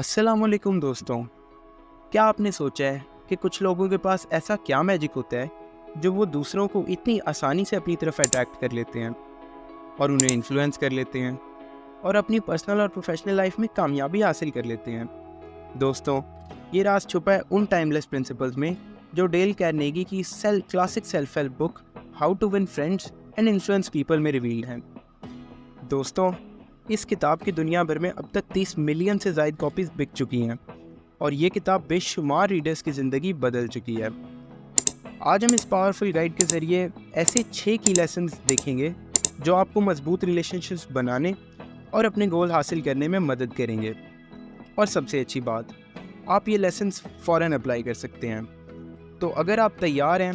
अस्सलामुअलैकुम दोस्तों। क्या आपने सोचा है कि कुछ लोगों के पास ऐसा क्या मैजिक होता है जो वो दूसरों को इतनी आसानी से अपनी तरफ अट्रैक्ट कर लेते हैं और उन्हें इन्फ्लुएंस कर लेते हैं और अपनी पर्सनल और प्रोफेशनल लाइफ में कामयाबी हासिल कर लेते हैं। दोस्तों, ये राज छुपा है उन टाइमलेस प्रिंसिपल्स में जो डेल कार्नेगी की classic self help book how to win friends and influence people में रिवील्ड हैं। दोस्तों, इस किताब की दुनिया भर में अब तक 30 मिलियन से ज़ायद कॉपीज़ बिक चुकी हैं और ये किताब बेशुमार रीडर्स की ज़िंदगी बदल चुकी है। आज हम इस पावरफुल गाइड के ज़रिए ऐसे 6 की लेसन्स देखेंगे जो आपको मजबूत रिलेशनशिप्स बनाने और अपने गोल हासिल करने में मदद करेंगे। और सबसे अच्छी बात, आप ये लेसन्स फ़ौरन अप्लाई कर सकते हैं। तो अगर आप तैयार हैं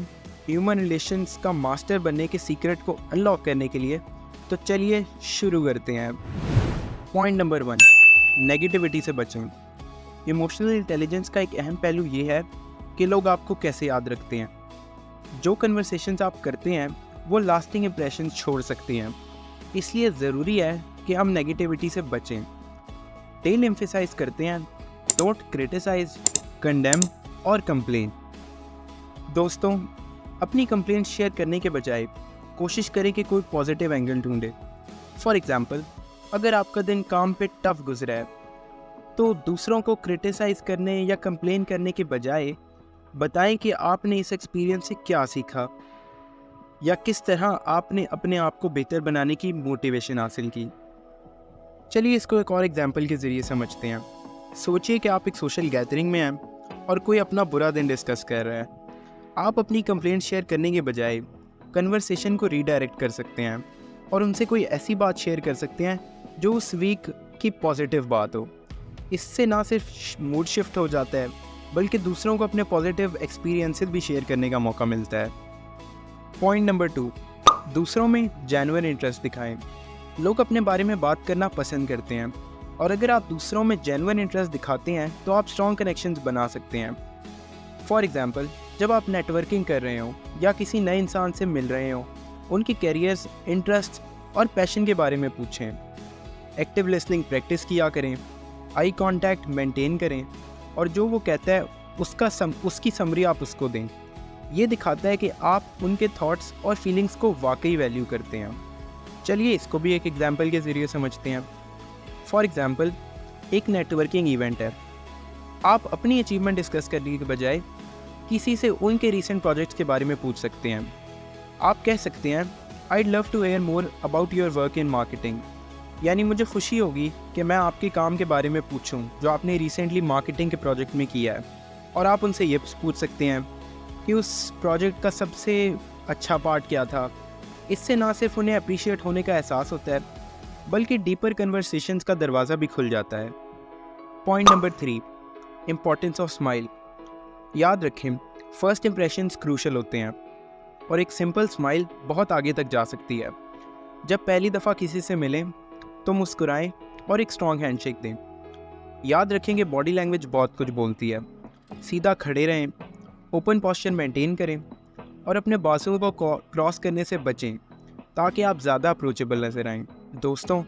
ह्यूमन रिलेशंस का मास्टर बनने के सीक्रेट को अनलॉक करने के लिए, तो चलिए शुरू करते हैं। पॉइंट नंबर 1, नेगेटिविटी से बचें। इमोशनल इंटेलिजेंस का एक अहम पहलू ये है कि लोग आपको कैसे याद रखते हैं। जो कन्वर्सेशंस आप करते हैं वो लास्टिंग इंप्रेशन छोड़ सकते हैं, इसलिए ज़रूरी है कि हम नेगेटिविटी से बचें। डेल एम्फेसाइज करते हैं डोंट क्रिटिसाइज, कंडेम और कंप्लेन। दोस्तों, अपनी कंप्लेंट शेयर करने के बजाय कोशिश करें कि कोई पॉजिटिव एंगल ढूंढे। फॉर एग्जाम्पल, अगर आपका दिन काम पे टफ गुजरा है तो दूसरों को क्रिटिसाइज करने या कंप्लेन करने के बजाय बताएं कि आपने इस एक्सपीरियंस से क्या सीखा या किस तरह आपने अपने आप को बेहतर बनाने की मोटिवेशन हासिल की। चलिए इसको एक और एग्जाम्पल के ज़रिए समझते हैं। सोचिए कि आप एक सोशल गैदरिंग में हैं और कोई अपना बुरा दिन डिस्कस कर रहा है। आप अपनी कंप्लेंट शेयर करने के बजाय कन्वर्सेशन को रीडायरेक्ट कर सकते हैं और उनसे कोई ऐसी बात शेयर कर सकते हैं जो उस वीक की पॉजिटिव बात हो। इससे ना सिर्फ मूड शिफ्ट हो जाता है बल्कि दूसरों को अपने पॉजिटिव एक्सपीरियंसेस भी शेयर करने का मौका मिलता है। पॉइंट नंबर 2, दूसरों में जेन्युइन इंटरेस्ट दिखाएं। लोग अपने बारे में बात करना पसंद करते हैं और अगर आप दूसरों में जेन्युइन इंटरेस्ट दिखाते हैं तो आप स्ट्रॉन्ग कनेक्शंस बना सकते हैं। फॉर एग्जाम्पल, जब आप नेटवर्किंग कर रहे हो या किसी नए इंसान से मिल रहे हो, उनके कैरियर्स, इंटरेस्ट और पैशन के बारे में पूछें। एक्टिव लिसनिंग प्रैक्टिस किया करें, आई कांटेक्ट मेंटेन करें और जो वो कहता है उसकी समरी आप उसको दें। ये दिखाता है कि आप उनके थॉट्स और फीलिंग्स को वाकई वैल्यू करते हैं। चलिए इसको भी एक एग्जाम्पल के ज़रिए समझते हैं। फॉर एग्जाम्पल, एक नेटवर्किंग इवेंट है। आप अपनी अचीवमेंट डिस्कस करने के बजाय किसी से उनके रीसेंट प्रोजेक्ट्स के बारे में पूछ सकते हैं। आप कह सकते हैं I'd love to hear more about your work in marketing, यानी मुझे खुशी होगी कि मैं आपके काम के बारे में पूछूं जो आपने रिसेंटली मार्केटिंग के प्रोजेक्ट में किया है। और आप उनसे ये पूछ सकते हैं कि उस प्रोजेक्ट का सबसे अच्छा पार्ट क्या था। इससे ना सिर्फ उन्हें अप्रिशिएट होने का एहसास होता है बल्कि डीपर कन्वर्सेशंस का दरवाज़ा भी खुल जाता है। Point number 3, importance of smile. याद रखें, फर्स्ट इंप्रेशंस क्रूशल होते हैं और एक सिंपल स्माइल बहुत आगे तक जा सकती है। जब पहली दफ़ा किसी से मिलें तो मुस्कुराएं और एक स्ट्रॉन्ग हैंडशेक दें। याद रखें कि बॉडी लैंग्वेज बहुत कुछ बोलती है। सीधा खड़े रहें, ओपन पोस्चर मेंटेन करें और अपने बाजुओं को क्रॉस करने से बचें ताकि आप ज़्यादा अप्रोचेबल नजर आएं। दोस्तों,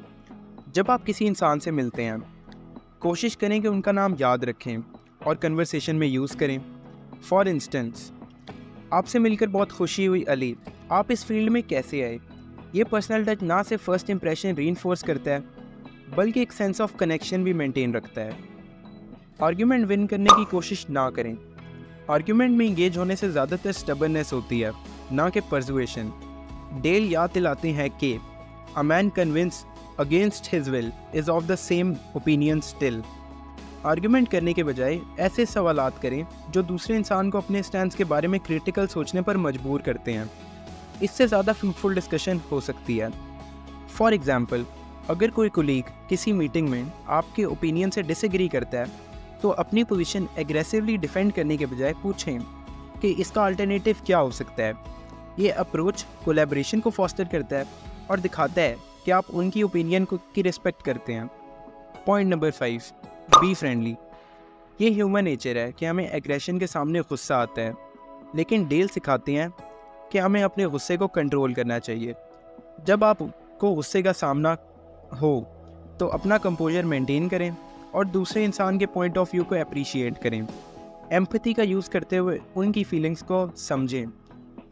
जब आप किसी इंसान से मिलते हैं, कोशिश करें कि उनका नाम याद रखें और कन्वर्सेशन में यूज़ करें। फॉर इंस्टेंस, आपसे मिलकर बहुत खुशी हुई अली, आप इस फील्ड में कैसे आए? ये पर्सनल टच ना सिर्फ फर्स्ट इंप्रेशन रीइंफोर्स करता है बल्कि एक सेंस ऑफ कनेक्शन भी मेंटेन रखता है। आर्ग्यूमेंट विन करने की कोशिश ना करें। आर्ग्यूमेंट में इंगेज होने से ज़्यादातर स्टबर्ननेस होती है, ना कि परसुएशन। डेल याद दिलाते हैं कि a man convince against his will is of the same opinion still. Argument करने के बजाय ऐसे सवालात करें जो दूसरे इंसान को अपने स्टैंड के बारे में क्रिटिकल सोचने पर मजबूर करते हैं। इससे ज़्यादा फ्रूटफुल डिस्कशन हो सकती है। फॉर एग्जाम्पल, अगर कोई कोलीग किसी मीटिंग में आपके ओपिनियन से डिसएग्री करता है तो अपनी पोजीशन एग्रेसिवली डिफेंड करने के बजाय पूछें कि इसका अल्टरनेटिव क्या हो सकता है। ये अप्रोच कोलैबोरेशन को फॉस्टर करता है और दिखाता है कि आप उनकी ओपिनियन की रिस्पेक्ट करते हैं। Point number 5, be friendly. ये ह्यूमन नेचर है कि हमें एग्रेशन के सामने गुस्सा आता है, लेकिन डेल सिखाते हैं कि हमें अपने गुस्से को कंट्रोल करना चाहिए। जब आपको गुस्से का सामना हो तो अपना कंपोजर मेंटेन करें और दूसरे इंसान के पॉइंट ऑफ व्यू को अप्रिशिएट करें। एम्पैथी का यूज़ करते हुए उनकी फीलिंग्स को समझें,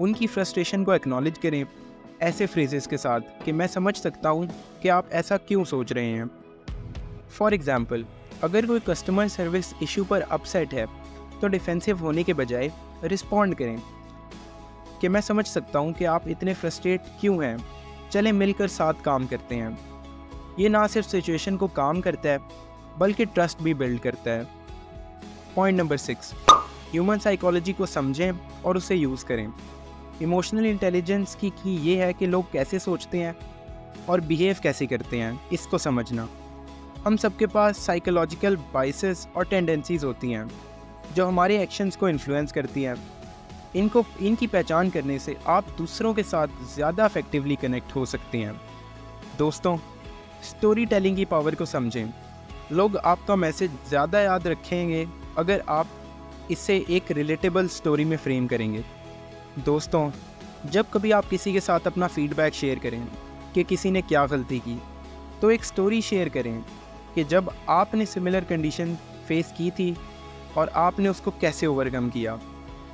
उनकी फ्रस्ट्रेशन को एक्नॉलेज करें ऐसे फ्रेजेस के साथ कि मैं समझ सकता हूँ कि आप ऐसा क्यों सोच रहे हैं। फॉर एग्ज़ाम्पल, अगर कोई कस्टमर सर्विस इशू पर अपसेट है तो डिफेंसिव होने के बजाय रिस्पॉन्ड करें कि मैं समझ सकता हूँ कि आप इतने फ्रस्ट्रेट क्यों हैं, चलें मिलकर साथ काम करते हैं। ये ना सिर्फ सिचुएशन को काम करता है बल्कि ट्रस्ट भी बिल्ड करता है। पॉइंट नंबर 6, ह्यूमन साइकोलॉजी को समझें और उसे यूज़ करें। इमोशनल इंटेलिजेंस की ये है कि लोग कैसे सोचते हैं और बिहेव कैसे करते हैं, इसको समझना। हम सबके पास साइकोलॉजिकल बाइसेस और टेंडेंसीज होती हैं जो हमारे एक्शंस को इन्फ्लुएंस करती हैं। इनकी पहचान करने से आप दूसरों के साथ ज़्यादा इफेक्टिवली कनेक्ट हो सकते हैं। दोस्तों, स्टोरी टेलिंग की पावर को समझें। लोग आपका मैसेज ज़्यादा याद रखेंगे अगर आप इसे एक रिलेटेबल स्टोरी में फ्रेम करेंगे। दोस्तों, जब कभी आप किसी के साथ अपना फीडबैक शेयर करें कि किसी ने क्या गलती की, तो एक स्टोरी शेयर करें कि जब आपने सिमिलर कंडीशन फेस की थी और आपने उसको कैसे ओवरकम किया।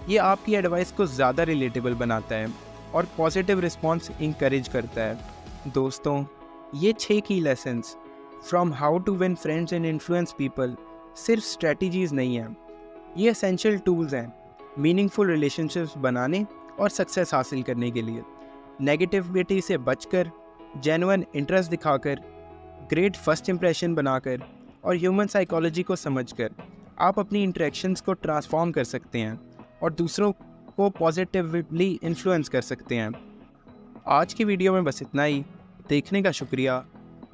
ये आपकी एडवाइस को ज़्यादा रिलेटेबल बनाता है और पॉजिटिव रिस्पॉन्स इंकरेज करता है। दोस्तों, ये 6 की lessons from how to win friends and influence people सिर्फ स्ट्रेटजीज़ नहीं हैं, ये एसेंशियल टूल्स हैं मीनिंगफुल रिलेशनशिप्स बनाने और सक्सेस हासिल करने के लिए। नेगेटिविटी से बचकर, जेन्युइन इंटरेस्ट दिखाकर, ग्रेट फर्स्ट इंप्रेशन बनाकर और ह्यूमन साइकोलॉजी को समझकर आप अपनी इंटरेक्शंस को ट्रांसफॉर्म कर सकते हैं और दूसरों को पॉजिटिवली इन्फ्लुएंस कर सकते हैं। आज की वीडियो में बस इतना ही। देखने का शुक्रिया।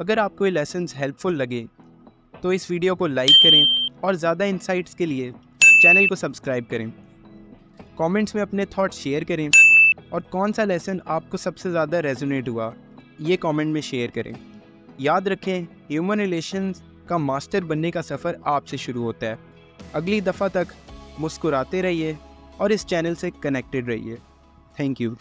अगर आपको ये लेसन्स हेल्पफुल लगे तो इस वीडियो को लाइक करें और ज़्यादा इंसाइट्स के लिए चैनल को सब्सक्राइब करें। कमेंट्स में अपने थॉट्स शेयर करें और कौन सा लेसन आपको सबसे ज़्यादा रेजोनेट हुआ, ये कमेंट में शेयर करें। याद रखें, ह्यूमन रिलेशंस का मास्टर बनने का सफ़र आपसे शुरू होता है। अगली दफ़ा तक मुस्कुराते रहिए और इस चैनल से कनेक्टेड रहिए। Thank you.